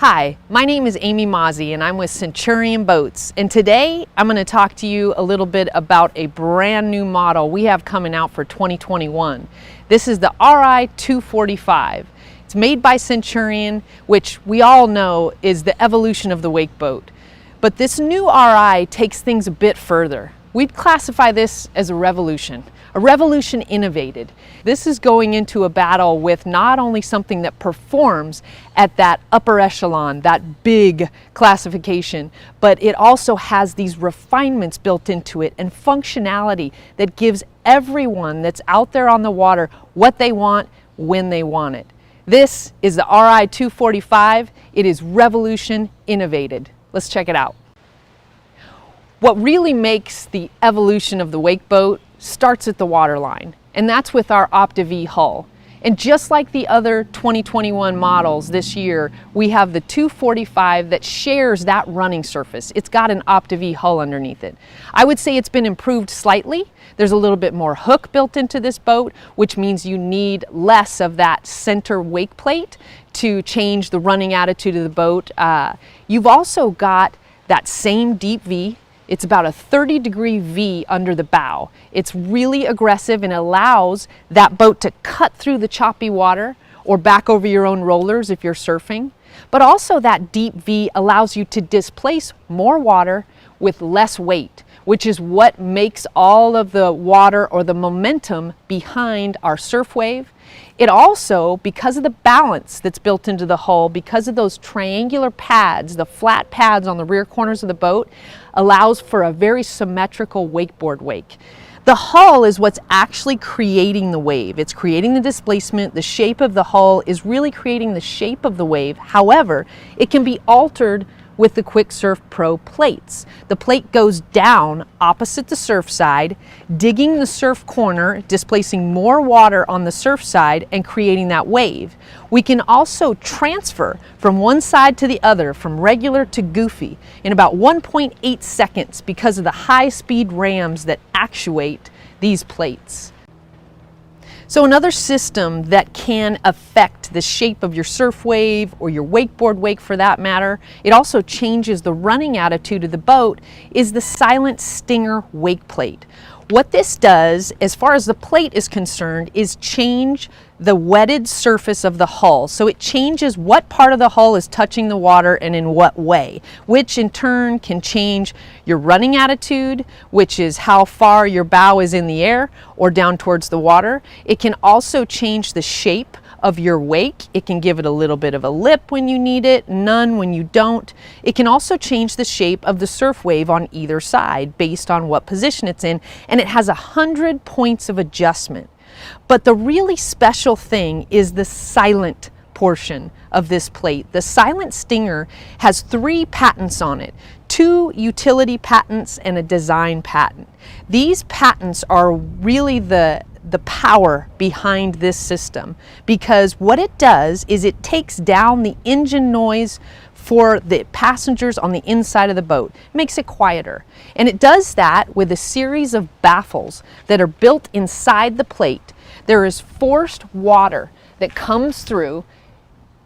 Hi, my name is Amy Mazzi and I'm with Centurion Boats, and today I'm going to talk to you a little bit about a brand new model we have coming out for 2021. This is the Ri245. It's made by Centurion, which we all know is the evolution of the wake boat. But this new Ri takes things a bit further. We'd classify this as a revolution innovated. This is going into a battle with not only something that performs at that upper echelon, that big classification, but it also has these refinements built into it and functionality that gives everyone that's out there on the water what they want when they want it. This is the Ri245. It is revolution innovated. Let's check it out. What really makes the evolution of the wake boat starts at the waterline, and that's with our Opti-V hull. And just like the other 2021 models this year, we have the 245 that shares that running surface. It's got an Opti-V hull underneath it. I would say it's been improved slightly. There's a little bit more hook built into this boat, which means you need less of that center wake plate to change the running attitude of the boat. You've also got that same deep V. It's about a 30-degree V under the bow. It's really aggressive and allows that boat to cut through the choppy water or back over your own rollers if you're surfing. But also that deep V allows you to displace more water with less weight, which is what makes all of the water or the momentum behind our surf wave. It also, because of the balance that's built into the hull, because of those triangular pads, the flat pads on the rear corners of the boat, allows for a very symmetrical wakeboard wake. The hull is what's actually creating the wave. It's creating the displacement. The shape of the hull is really creating the shape of the wave. However, it can be altered with the Quick Surf Pro plates. The plate goes down opposite the surf side, digging the surf corner, displacing more water on the surf side and creating that wave. We can also transfer from one side to the other, from regular to goofy, in about 1.8 seconds because of the high-speed rams that actuate these plates. So another system that can affect the shape of your surf wave or your wakeboard wake for that matter, it also changes the running attitude of the boat, is the Silent Stinger wake plate. What this does, as far as the plate is concerned, is change the wetted surface of the hull. So it changes what part of the hull is touching the water and in what way, which in turn can change your running attitude, which is how far your bow is in the air or down towards the water. It can also change the shape of your wake. It can give it a little bit of a lip when you need it, none when you don't. It can also change the shape of the surf wave on either side based on what position it's in, and it has 100 points of adjustment. But the really special thing is the silent portion of this plate. The Silent Stinger has 3 patents on it, 2 utility patents and a design patent. These patents are really the power behind this system, because what it does is it takes down the engine noise for the passengers on the inside of the boat, makes it quieter. And it does that with a series of baffles that are built inside the plate. There is forced water that comes through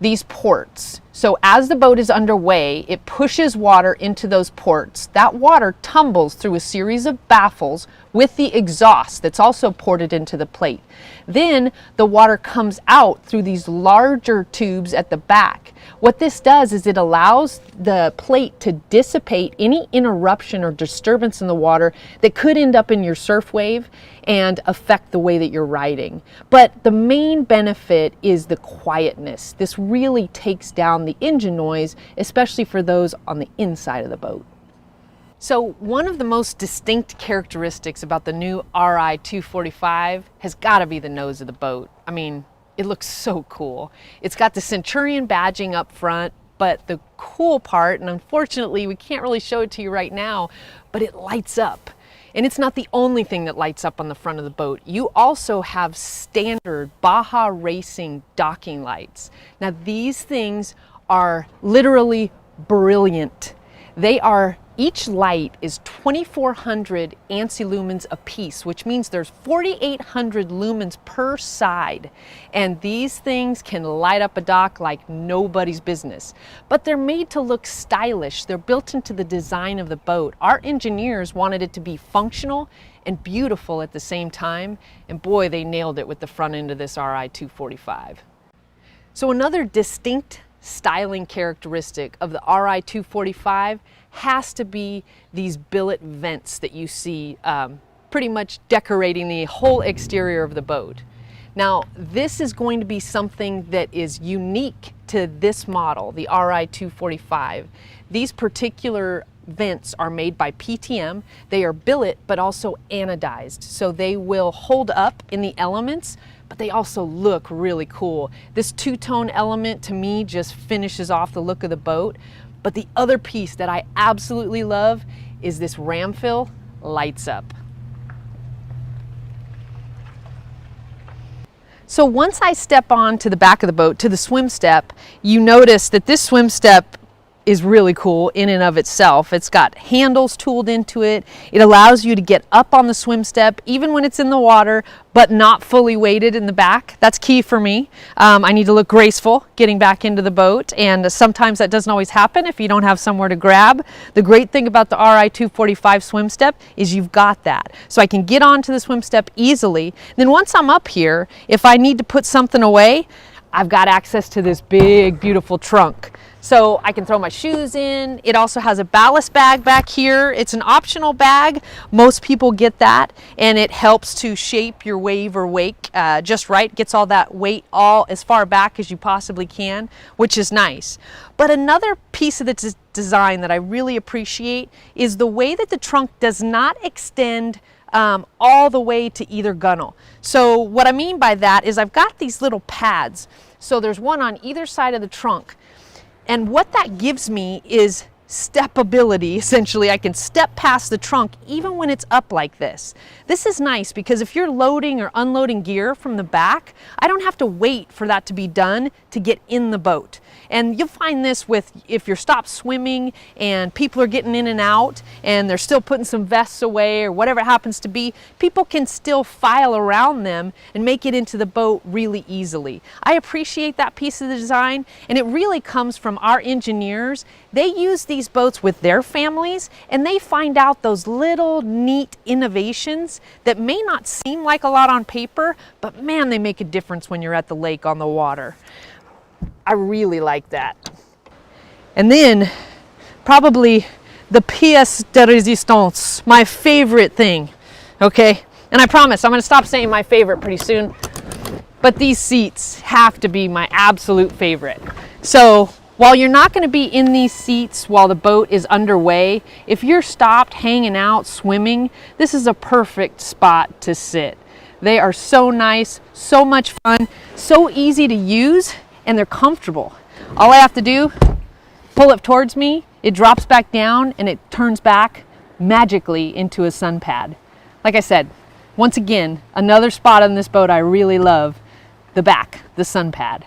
these ports. So as the boat is underway, it pushes water into those ports. That water tumbles through a series of baffles with the exhaust that's also ported into the plate. Then the water comes out through these larger tubes at the back. What this does is it allows the plate to dissipate any interruption or disturbance in the water that could end up in your surf wave and affect the way that you're riding. But the main benefit is the quietness. This really takes down the engine noise, especially for those on the inside of the boat. So one of the most distinct characteristics about the new Ri245 has got to be the nose of the boat. I mean, it looks so cool. It's got the Centurion badging up front, but the cool part, and unfortunately we can't really show it to you right now, but it lights up. And it's not the only thing that lights up on the front of the boat. You also have standard Baja Racing docking lights. Now these things are literally brilliant. They are Each light is 2,400 ANSI lumens a piece, which means there's 4,800 lumens per side. And these things can light up a dock like nobody's business. But they're made to look stylish. They're built into the design of the boat. Our engineers wanted it to be functional and beautiful at the same time. And boy, they nailed it with the front end of this Ri245. So another distinct styling characteristic of the Ri245 has to be these billet vents that you see pretty much decorating the whole exterior of the boat. Now, this is going to be something that is unique to this model, the Ri245. These particular vents are made by PTM. They are billet, but also anodized, so they will hold up in the elements, but they also look really cool. This two-tone element to me just finishes off the look of the boat. But the other piece that I absolutely love is this ram fill lights up. So once I step on to the back of the boat, to the swim step, you notice that this swim step is really cool in and of itself. It's got handles tooled into it. It allows you to get up on the swim step even when it's in the water, but not fully weighted in the back. That's key for me. I need to look graceful getting back into the boat, and sometimes that doesn't always happen if you don't have somewhere to grab. The great thing about the Ri245 swim step is you've got that. So I can get onto the swim step easily. Then once I'm up here, if I need to put something away, I've got access to this big, beautiful trunk. So I can throw my shoes in. It also has a ballast bag back here. It's an optional bag. Most people get that, and it helps to shape your wave or wake just right. Gets all that weight all as far back as you possibly can, which is nice. But another piece of the design that I really appreciate is the way that the trunk does not extend all the way to either gunnel. So what I mean by that is I've got these little pads. So there's one on either side of the trunk. And what that gives me is stepability, essentially. I can step past the trunk even when it's up like this. This is nice because if you're loading or unloading gear from the back, I don't have to wait for that to be done to get in the boat. And you'll find this with if you're stopped swimming and people are getting in and out and they're still putting some vests away or whatever it happens to be, people can still file around them and make it into the boat really easily. I appreciate that piece of the design, and it really comes from our engineers. They use these boats with their families, and they find out those little neat innovations that may not seem like a lot on paper, but man, they make a difference when you're at the lake on the water. I really like that. And then probably the pièce de résistance, my favorite thing, okay? And I promise I'm gonna stop saying my favorite pretty soon, but these seats have to be my absolute favorite. So while you're not gonna be in these seats while the boat is underway, if you're stopped hanging out, swimming, this is a perfect spot to sit. They are so nice, so much fun, so easy to use, and they're comfortable. All I have to do, pull it towards me, it drops back down, and it turns back magically into a sun pad. Like I said, once again, another spot on this boat I really love, the back, the sun pad.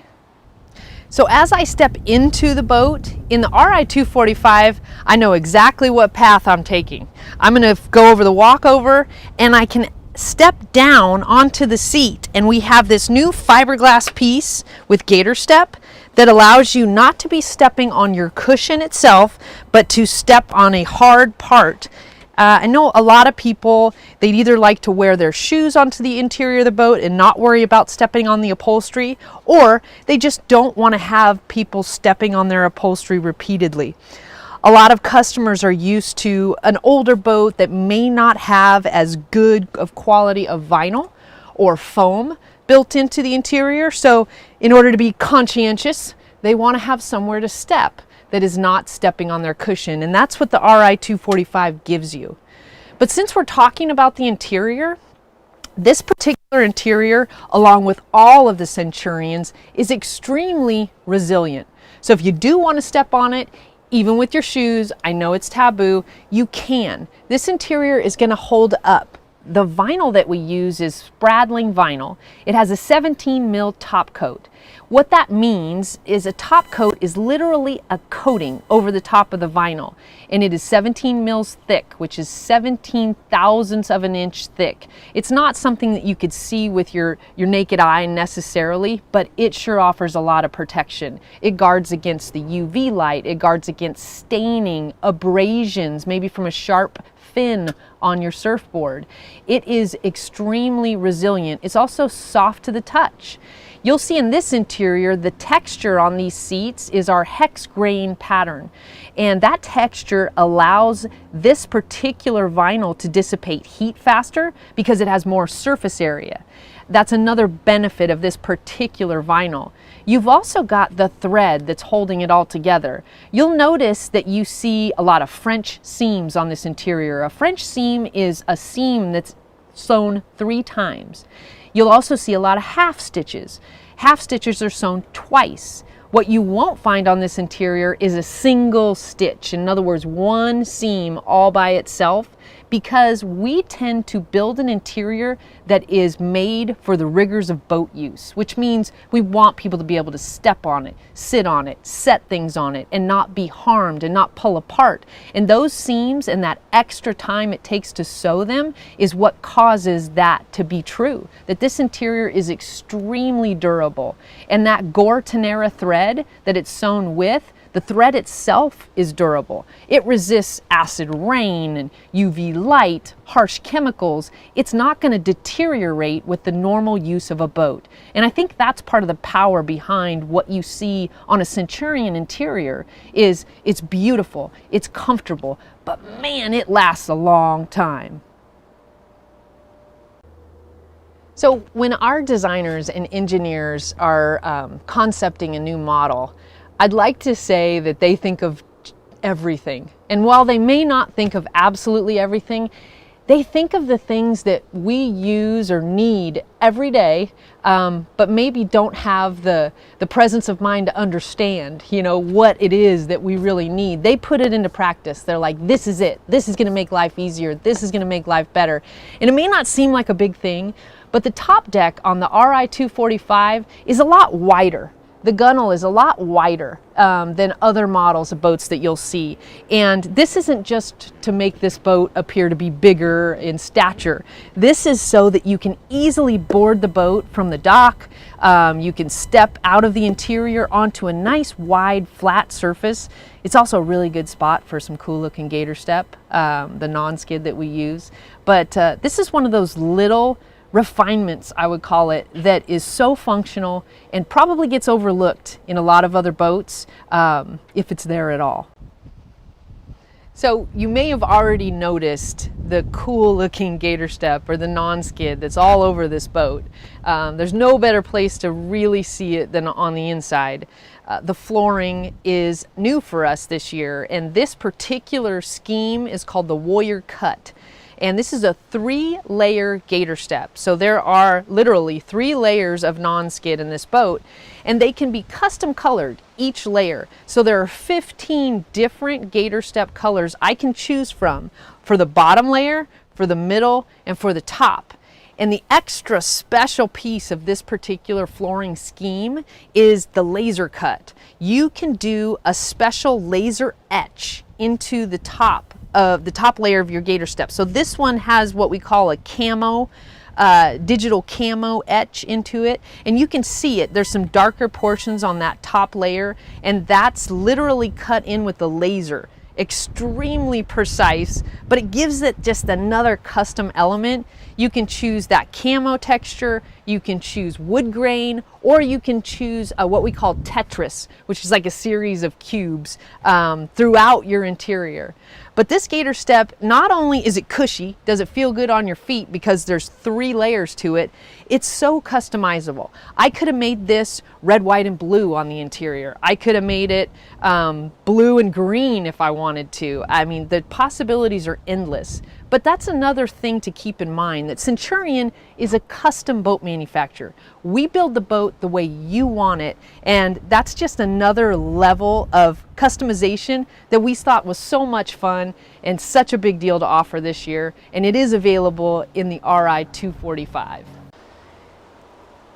So as I step into the boat, in the Ri245, I know exactly what path I'm taking. I'm gonna go over the walkover, and I can step down onto the seat, and we have this new fiberglass piece with gator step that allows you not to be stepping on your cushion itself, but to step on a hard part. I know a lot of people, they'd either like to wear their shoes onto the interior of the boat and not worry about stepping on the upholstery, or they just don't want to have people stepping on their upholstery repeatedly. A lot of customers are used to an older boat that may not have as good of quality of vinyl or foam built into the interior. So in order to be conscientious, they want to have somewhere to step that is not stepping on their cushion. And that's what the Ri245 gives you. But since we're talking about the interior, this particular interior, along with all of the Centurions, is extremely resilient. So if you do want to step on it, even with your shoes, I know it's taboo, you can. This interior is going to hold up the vinyl that we use is Spradling vinyl. It has a 17 mil top coat. What that means is a top coat is literally a coating over the top of the vinyl, and it is 17 mils thick, which is 17 thousandths of an inch thick. It's not something that you could see with your naked eye necessarily, but it sure offers a lot of protection. It guards against the UV light, it guards against staining, abrasions, maybe from a sharp fin on your surfboard. It is extremely resilient. It's also soft to the touch. You'll see in this interior, the texture on these seats is our hex grain pattern. And that texture allows this particular vinyl to dissipate heat faster because it has more surface area. That's another benefit of this particular vinyl. You've also got the thread that's holding it all together. You'll notice that you see a lot of French seams on this interior. A French seam is a seam that's sewn 3 times. You'll also see a lot of half stitches. Half stitches are sewn twice. What you won't find on this interior is a single stitch. In other words, one seam all by itself, because we tend to build an interior that is made for the rigors of boat use, which means we want people to be able to step on it, sit on it, set things on it, and not be harmed and not pull apart. And those seams and that extra time it takes to sew them is what causes that to be true, that this interior is extremely durable. And that Gore Tenera thread that it's sewn with, the thread itself is durable. It resists acid rain and UV light, harsh chemicals. It's not going to deteriorate with the normal use of a boat. And I think that's part of the power behind what you see on a Centurion interior is it's beautiful, it's comfortable, but man, it lasts a long time. So when our designers and engineers are concepting a new model, I'd like to say that they think of everything. And while they may not think of absolutely everything, they think of the things that we use or need every day, but maybe don't have the presence of mind to understand, what it is that we really need. They put it into practice. They're like, this is it. This is going to make life easier. This is going to make life better. And it may not seem like a big thing, but the top deck on the Ri245 is a lot wider. The gunnel is a lot wider than other models of boats that you'll see. And this isn't just to make this boat appear to be bigger in stature. This is so that you can easily board the boat from the dock. You can step out of the interior onto a nice wide flat surface. It's also a really good spot for some cool looking gator step, the non-skid that we use. But this is one of those little refinements, I would call it, that is so functional and probably gets overlooked in a lot of other boats if it's there at all. So you may have already noticed the cool looking gator step or the non-skid that's all over this boat. There's no better place to really see it than on the inside. The flooring is new for us this year, and this particular scheme is called the Warrior Cut. And this is a 3-layer gator step. So there are literally 3 layers of non-skid in this boat, and they can be custom colored, each layer. So there are 15 different gator step colors I can choose from for the bottom layer, for the middle, and for the top. And the extra special piece of this particular flooring scheme is the laser cut. You can do a special laser etch into the top layer of your gator step. So this one has what we call a camo, digital camo etch into it, and you can see it. There's some darker portions on that top layer, and that's literally cut in with the laser. Extremely precise, but it gives it just another custom element. You can choose that camo texture, you can choose wood grain, or you can choose what we call Tetris, which is like a series of cubes throughout your interior. But this gator step, not only is it cushy, does it feel good on your feet because there's 3 layers to it, it's so customizable. I could have made this red, white, and blue on the interior. I could have made it blue and green if I wanted to. I mean, the possibilities are endless. But that's another thing to keep in mind, that Centurion is a custom boat manufacturer. We build the boat the way you want it, and that's just another level of customization that we thought was so much fun and such a big deal to offer this year, and it is available in the Ri245.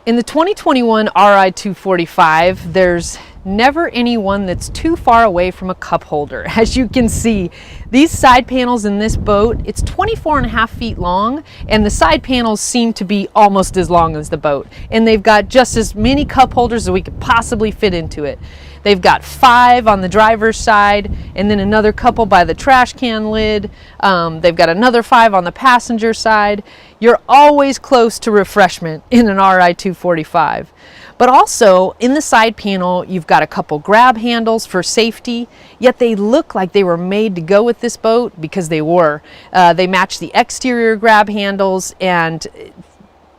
In the 2021 Ri245, there's never anyone that's too far away from a cup holder. As you can see, these side panels in this boat, it's 24.5 feet long, and the side panels seem to be almost as long as the boat. And they've got just as many cup holders as we could possibly fit into it. They've got 5 on the driver's side, and then another couple by the trash can lid. They've got another 5 on the passenger side. You're always close to refreshment in an Ri245. But also, in the side panel, you've got a couple grab handles for safety, yet they look like they were made to go with this boat, because they were. They match the exterior grab handles, and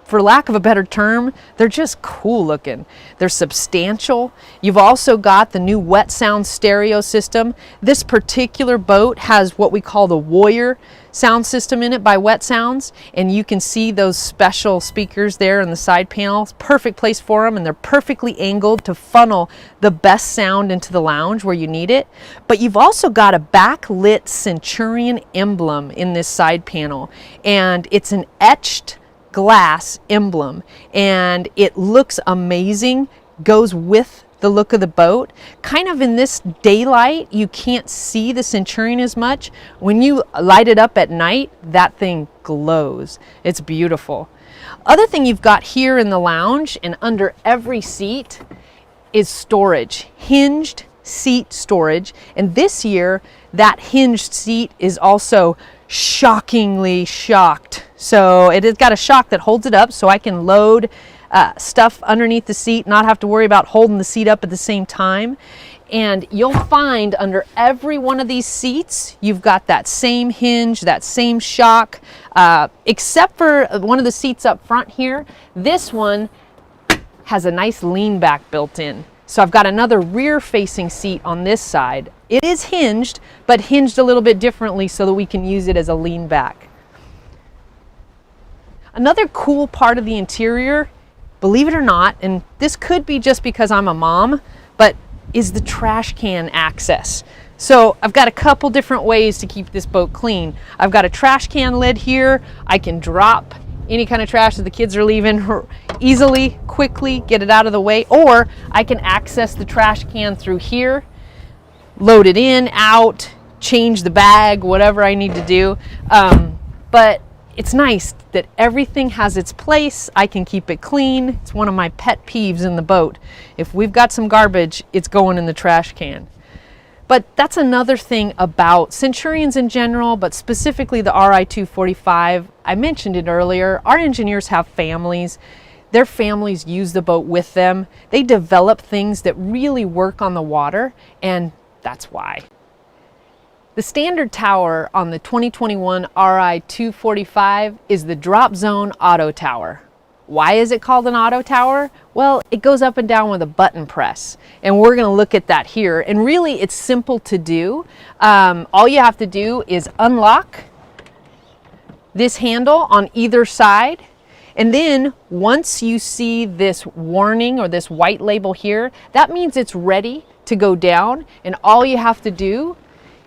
for lack of a better term, they're just cool looking. They're substantial. You've also got the new wet sound stereo system. This particular boat has what we call the Warrior sound system in it by Wet Sounds, and you can see those special speakers there in the side panel. Perfect place for them, and they're perfectly angled to funnel the best sound into the lounge where you need it. But you've also got a backlit Centurion emblem in this side panel, and it's an etched glass emblem, and it looks amazing, goes with the look of the boat. Kind of in this daylight, you can't see the Centurion as much. When you light it up at night, that thing glows. It's beautiful. Other thing you've got here in the lounge and under every seat is storage, hinged seat storage. And this year, that hinged seat is also shockingly shocked. So it has got a shock that holds it up, so I can load stuff underneath the seat, not have to worry about holding the seat up at the same time. And you'll find under every one of these seats, you've got that same hinge, that same shock, except for one of the seats up front here. This one has a nice lean back built in. So I've got another rear facing seat on this side. It is hinged, but hinged a little bit differently so that we can use it as a lean back. Another cool part of the interior, believe it or not, and this could be just because I'm a mom, but is the trash can access. So I've got a couple different ways to keep this boat clean. I've got a trash can lid here. I can drop any kind of trash that the kids are leaving easily, quickly, get it out of the way, or I can access the trash can through here, load it in, out, change the bag, whatever I need to do. But it's nice that everything has its place. I can keep it clean. It's one of my pet peeves in the boat. If we've got some garbage, it's going in the trash can. But that's another thing about Centurions in general, but specifically the Ri245. I mentioned it earlier. Our engineers have families. Their families use the boat with them. They develop things that really work on the water, and that's why. The standard tower on the 2021 Ri245 is the Drop Zone Auto Tower. Why is it called an auto tower? Well, it goes up and down with a button press, and we're going to look at that here. And really, it's simple to do. All you have to do is unlock this handle on either side, and then once you see this warning or this white label here, that means it's ready to go down, and all you have to do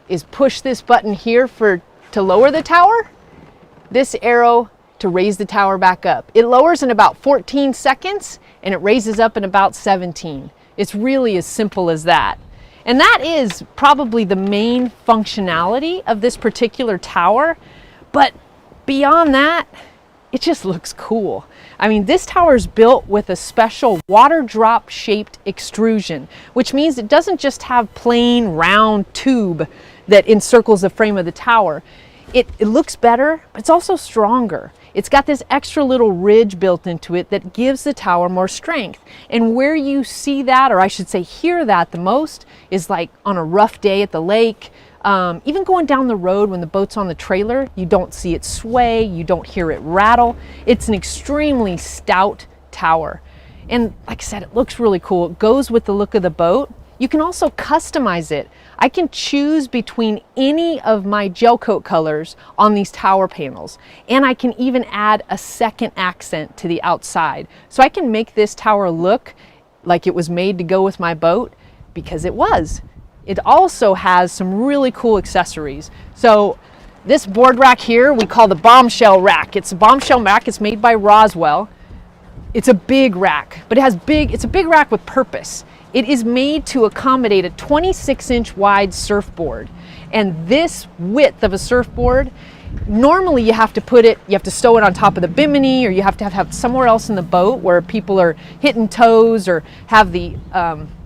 is push this button here to lower the tower, this arrow to raise the tower back up. It lowers in about 14 seconds and it raises up in about 17. It's really as simple as that. And that is probably the main functionality of this particular tower. But beyond that, it just looks cool. I mean, this tower is built with a special water drop shaped extrusion, which means it doesn't just have plain round tube that encircles the frame of the tower. It looks better, but it's also stronger. It's got this extra little ridge built into it that gives the tower more strength. And where you see that, or I should say hear that the most, is like on a rough day at the lake. Even going down the road when the boat's on the trailer, you don't see it sway, you don't hear it rattle. It's an extremely stout tower. And like I said, it looks really cool. It goes with the look of the boat. You can also customize it. I can choose between any of my gel coat colors on these tower panels, and I can even add a second accent to the outside. So I can make this tower look like it was made to go with my boat, because it was. It also has some really cool accessories. So this board rack here we call the bombshell rack. It's a bombshell rack. It's made by Roswell. It's a big rack, but it's a big rack with purpose. It is made to accommodate a 26-inch wide surfboard. And this width of a surfboard, normally you have to stow it on top of the bimini, or you have to have somewhere else in the boat where people are hitting toes or have the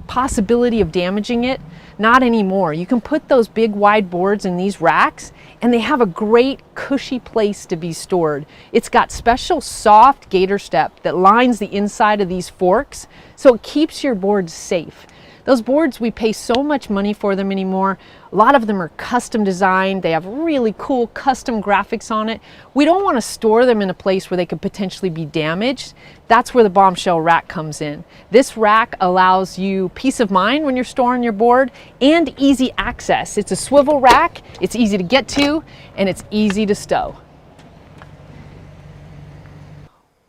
possibility of damaging it. Not anymore. You can put those big wide boards in these racks, and they have a great cushy place to be stored. It's got special soft gator step that lines the inside of these forks, so it keeps your boards safe. Those boards, we pay so much money for them anymore. A lot of them are custom designed. They have really cool custom graphics on it. We don't want to store them in a place where they could potentially be damaged. That's where the bombshell rack comes in. This rack allows you peace of mind when you're storing your board and easy access. It's a swivel rack, it's easy to get to, and it's easy to stow.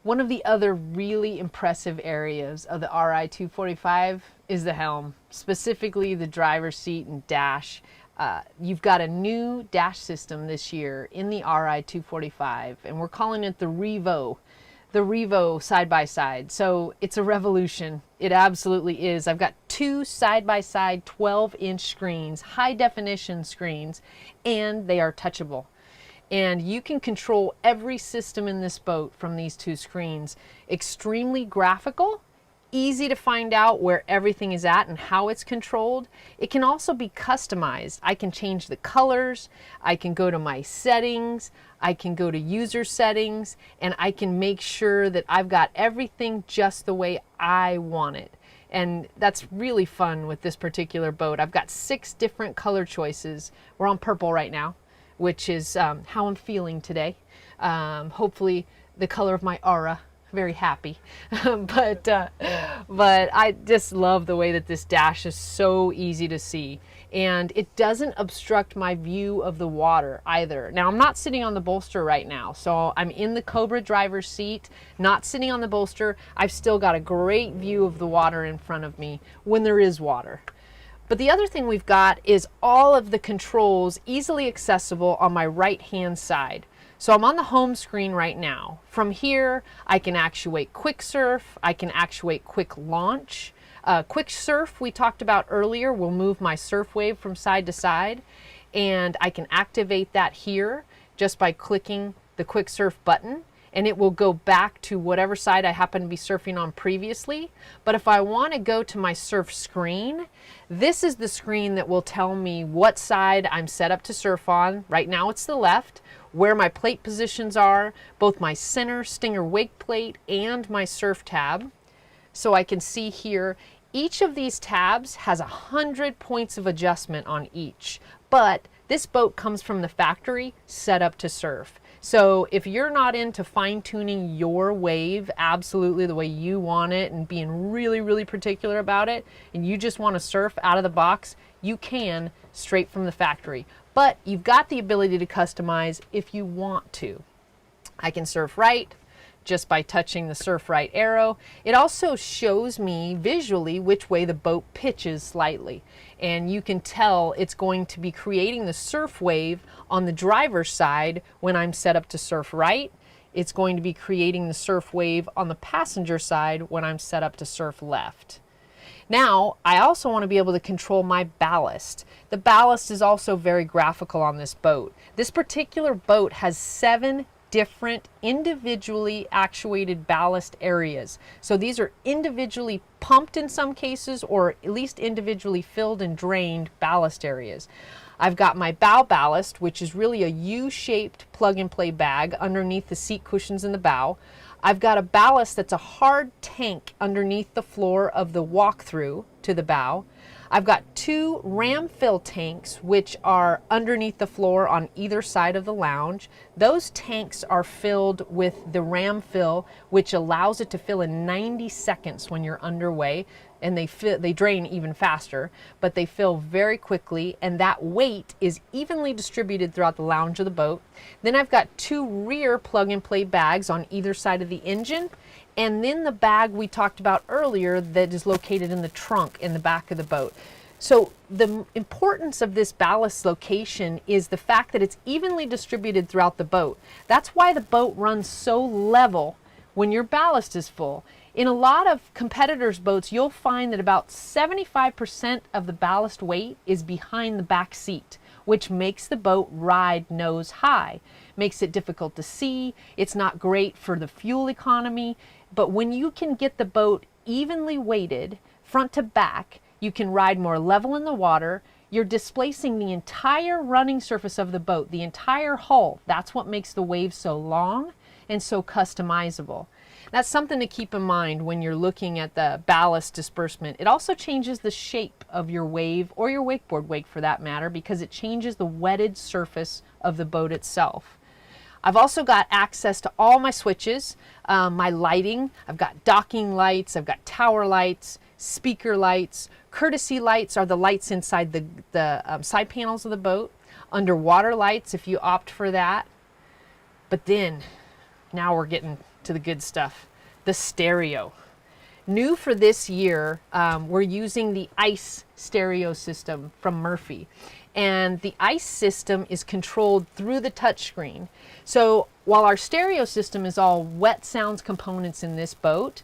One of the other really impressive areas of the Ri245 is the helm, specifically the driver's seat and dash. You've got a new dash system this year in the Ri245, and we're calling it the Revo side-by-side. So it's a revolution. It absolutely is. I've got two side-by-side 12-inch screens, high-definition screens, and they are touchable. And you can control every system in this boat from these two screens. Extremely graphical, easy to find out where everything is at and how it's controlled. It can also be customized. I can change the colors, I can go to my settings, I can go to user settings, and I can make sure that I've got everything just the way I want it. And that's really fun with this particular boat. I've got 6 different color choices. We're on purple right now, which is how I'm feeling today. Hopefully the color of my aura, very happy. but I just love the way that this dash is so easy to see. And it doesn't obstruct my view of the water either. Now, I'm not sitting on the bolster right now, so I'm in the Cobra driver's seat, not sitting on the bolster. I've still got a great view of the water in front of me when there is water. But the other thing we've got is all of the controls easily accessible on my right-hand side. So I'm on the home screen right now. From here, I can actuate quick surf, I can actuate quick launch. Quick surf, we talked about earlier, will move my surf wave from side to side, and I can activate that here just by clicking the quick surf button, and it will go back to whatever side I happen to be surfing on previously. But if I want to go to my surf screen, this is the screen that will tell me what side I'm set up to surf on. Right now it's the left, where my plate positions are, both my center stinger wake plate and my surf tab. So I can see here, each of these tabs has 100 points of adjustment on each, but this boat comes from the factory set up to surf. So if you're not into fine-tuning your wave absolutely the way you want it and being really, really particular about it, and you just want to surf out of the box, you can straight from the factory. But you've got the ability to customize if you want to. I can surf right just by touching the surf right arrow. It also shows me visually which way the boat pitches slightly. And you can tell it's going to be creating the surf wave on the driver's side when I'm set up to surf right. It's going to be creating the surf wave on the passenger side when I'm set up to surf left. Now, I also want to be able to control my ballast. The ballast is also very graphical on this boat. This particular boat has 7 different individually actuated ballast areas. So these are individually pumped in some cases, or at least individually filled and drained ballast areas. I've got my bow ballast, which is really a U-shaped plug-and-play bag underneath the seat cushions in the bow. I've got a ballast that's a hard tank underneath the floor of the walk-through to the bow. I've got 2 ram fill tanks, which are underneath the floor on either side of the lounge. Those tanks are filled with the ram fill, which allows it to fill in 90 seconds when you're underway. and they drain even faster, but they fill very quickly, and that weight is evenly distributed throughout the lounge of the boat. Then I've got 2 rear plug-and-play bags on either side of the engine, and then the bag we talked about earlier that is located in the trunk in the back of the boat. So the importance of this ballast location is the fact that it's evenly distributed throughout the boat. That's why the boat runs so level when your ballast is full. In a lot of competitors' boats, you'll find that about 75% of the ballast weight is behind the back seat, which makes the boat ride nose high. Makes it difficult to see. It's not great for the fuel economy. But when you can get the boat evenly weighted, front to back, you can ride more level in the water. You're displacing the entire running surface of the boat, the entire hull. That's what makes the wave so long and so customizable. That's something to keep in mind when you're looking at the ballast disbursement. It also changes the shape of your wave, or your wakeboard wake for that matter, because it changes the wetted surface of the boat itself. I've also got access to all my switches, my lighting. I've got docking lights, I've got tower lights, speaker lights. Courtesy lights are the lights inside the side panels of the boat. Underwater lights if you opt for that. But then, now we're getting to the good stuff. The stereo. New for this year, we're using the ICE stereo system from Murphy. And the ICE system is controlled through the touchscreen. So while our stereo system is all wet sounds components in this boat,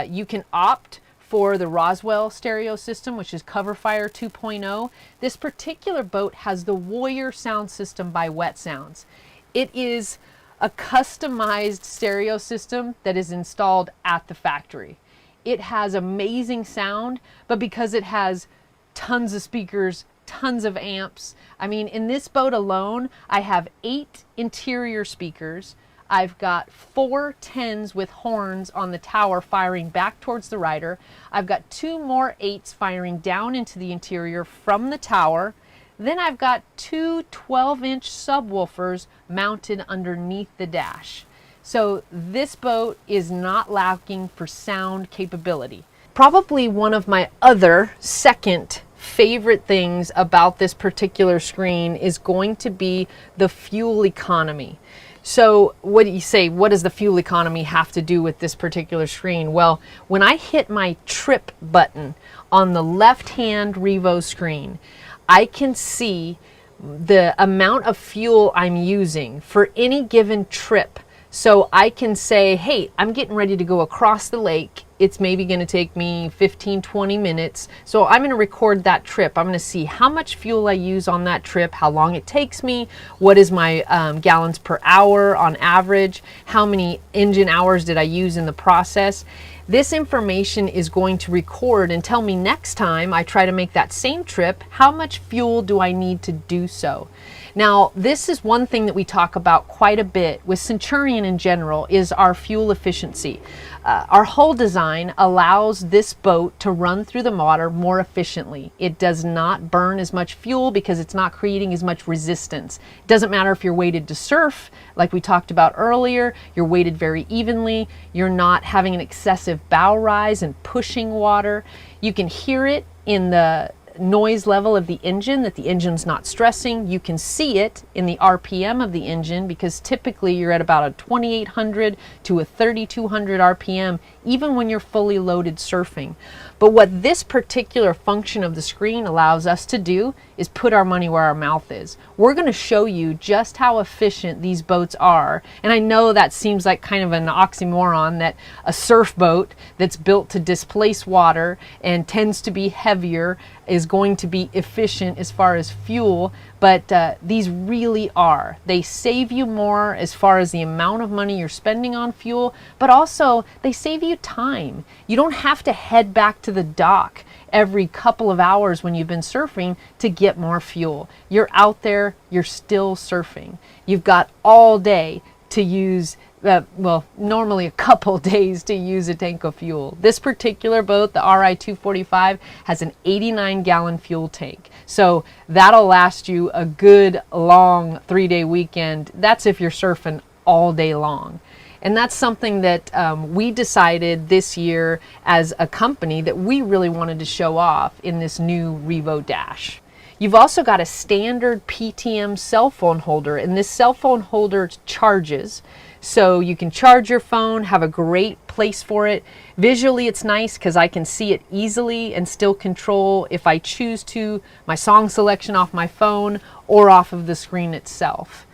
you can opt for the Roswell stereo system, which is Coverfire 2.0. This particular boat has the Warrior sound system by Wet Sounds. It is a customized stereo system that is installed at the factory. It has amazing sound, but because it has tons of speakers, tons of amps. I mean, in this boat alone, I have 8 interior speakers. I've got 4 10s with horns on the tower firing back towards the rider. I've got 2 more 8s firing down into the interior from the tower. Then I've got 2 12-inch subwoofers mounted underneath the dash. So this boat is not lacking for sound capability. Probably one of my other second favorite things about this particular screen is going to be the fuel economy. So what do you say, what does the fuel economy have to do with this particular screen? Well, when I hit my trip button on the left-hand Revo screen, I can see the amount of fuel I'm using for any given trip. So I can say, hey, I'm getting ready to go across the lake. It's maybe going to take me 15-20 minutes. So I'm going to record that trip. I'm going to see how much fuel I use on that trip, how long it takes me, what is my gallons per hour on average, how many engine hours did I use in the process. This information is going to record and tell me next time I try to make that same trip, how much fuel do I need to do so. Now, this is one thing that we talk about quite a bit with Centurion in general, is our fuel efficiency. Our hull design allows this boat to run through the water more efficiently. It does not burn as much fuel because it's not creating as much resistance. It doesn't matter if you're weighted to surf, like we talked about earlier, you're weighted very evenly, you're not having an excessive bow rise and pushing water. You can hear it in the noise level of the engine, that the engine's not stressing. You can see it in the RPM of the engine, because typically you're at about a 2800 to a 3200 RPM even when you're fully loaded surfing. But what this particular function of the screen allows us to do is put our money where our mouth is. We're going to show you just how efficient these boats are. And I know that seems like kind of an oxymoron, that a surf boat that's built to displace water and tends to be heavier is going to be efficient as far as fuel, but these really are. They save you more as far as the amount of money you're spending on fuel, but also they save you time. You don't have to head back to the dock every couple of hours when you've been surfing to get more fuel. You're out there, you're still surfing. You've got all day to use, well, normally a couple days to use a tank of fuel. This particular boat, the Ri245, has an 89-gallon fuel tank. So that'll last you a good long 3-day weekend. That's if you're surfing all day long. And that's something that we decided this year as a company that we really wanted to show off in this new Revo Dash. You've also got a standard PTM cell phone holder, and this cell phone holder charges. So you can charge your phone, have a great place for it. Visually it's nice because I can see it easily and still control, if I choose to, my song selection off my phone or off of the screen itself.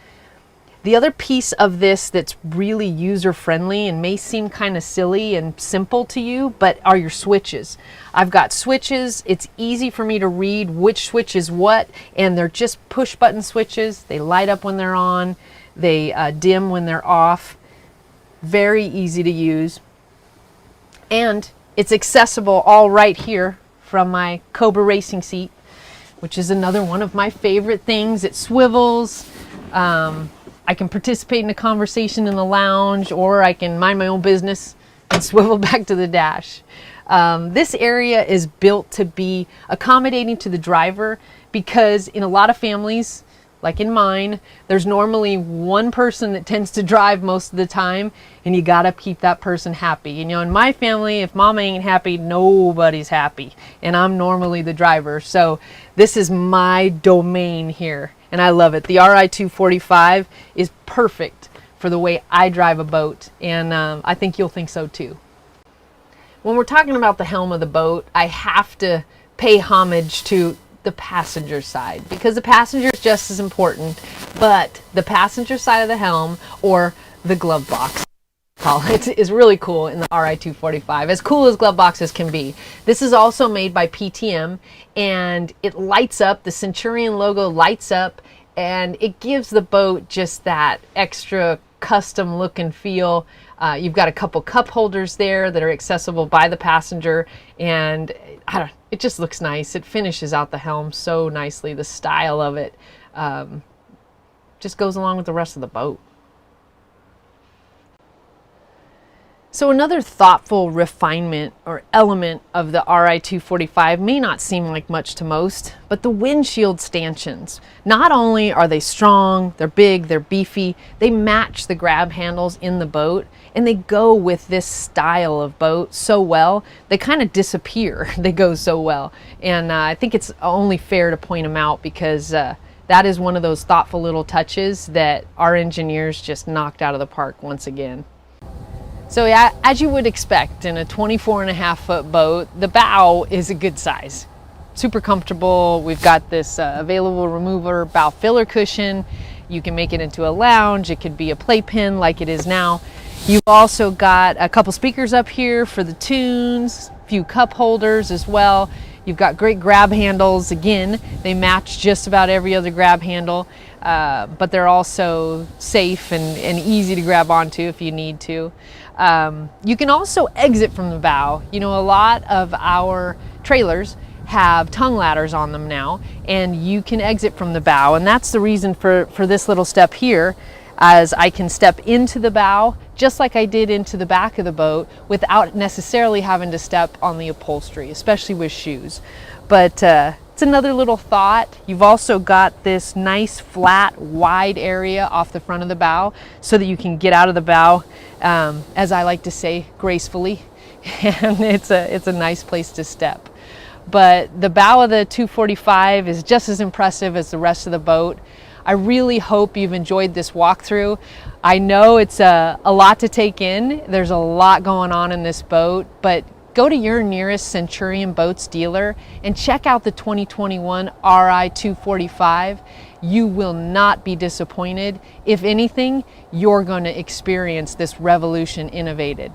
The other piece of this that's really user-friendly and may seem kind of silly and simple to you, but are your switches. I've got switches. It's easy for me to read which switch is what, and they're just push-button switches. They light up when they're on. They dim when they're off. Very easy to use. And it's accessible all right here from my Cobra racing seat, which is another one of my favorite things. It swivels. I can participate in a conversation in the lounge, or I can mind my own business and swivel back to the dash. This area is built to be accommodating to the driver because in a lot of families, like in mine, there's normally one person that tends to drive most of the time, and you gotta keep that person happy. You know, in my family, if mama ain't happy, nobody's happy, and I'm normally the driver. So this is my domain here, and I love it. The Ri245 is perfect for the way I drive a boat, and I think you'll think so too. When we're talking about the helm of the boat, I have to pay homage to the passenger side, because the passenger is just as important, but the passenger side of the helm, or the glove box, call it, is really cool in the Ri245. As cool as glove boxes can be. This is also made by PTM, and it lights up. The Centurion logo lights up, and it gives the boat just that extra custom look and feel. You've got a couple cup holders there that are accessible by the passenger, and it just looks nice. It finishes out the helm so nicely. The style of it just goes along with the rest of the boat. So another thoughtful refinement or element of the Ri245 may not seem like much to most, but the windshield stanchions. Not only are they strong, they're big, they're beefy, they match the grab handles in the boat, and they go with this style of boat so well, they kind of disappear. They go so well. And I think it's only fair to point them out because that is one of those thoughtful little touches that our engineers just knocked out of the park once again. So yeah, as you would expect in a 24.5-foot boat, the bow is a good size. Super comfortable. We've got this available remover bow filler cushion. You can make it into a lounge. It could be a playpen like it is now. You've also got a couple speakers up here for the tunes, a few cup holders as well. You've got great grab handles. Again, they match just about every other grab handle, but they're also safe and easy to grab onto if you need to. You can also exit from the bow. You know, a lot of our trailers have tongue ladders on them now, and you can exit from the bow, and that's the reason for this little step here, as I can step into the bow just like I did into the back of the boat without necessarily having to step on the upholstery, especially with shoes. But it's another little thought. You've also got this nice flat wide area off the front of the bow so that you can get out of the bow, as I like to say, gracefully, and it's a nice place to step. But the bow of the 245 is just as impressive as the rest of the boat. I really hope you've enjoyed this walkthrough. I know it's a lot to take in. There's a lot going on in this boat, but go to your nearest Centurion Boats dealer and check out the 2021 Ri245. You will not be disappointed. If anything, you're going to experience this revolution innovated.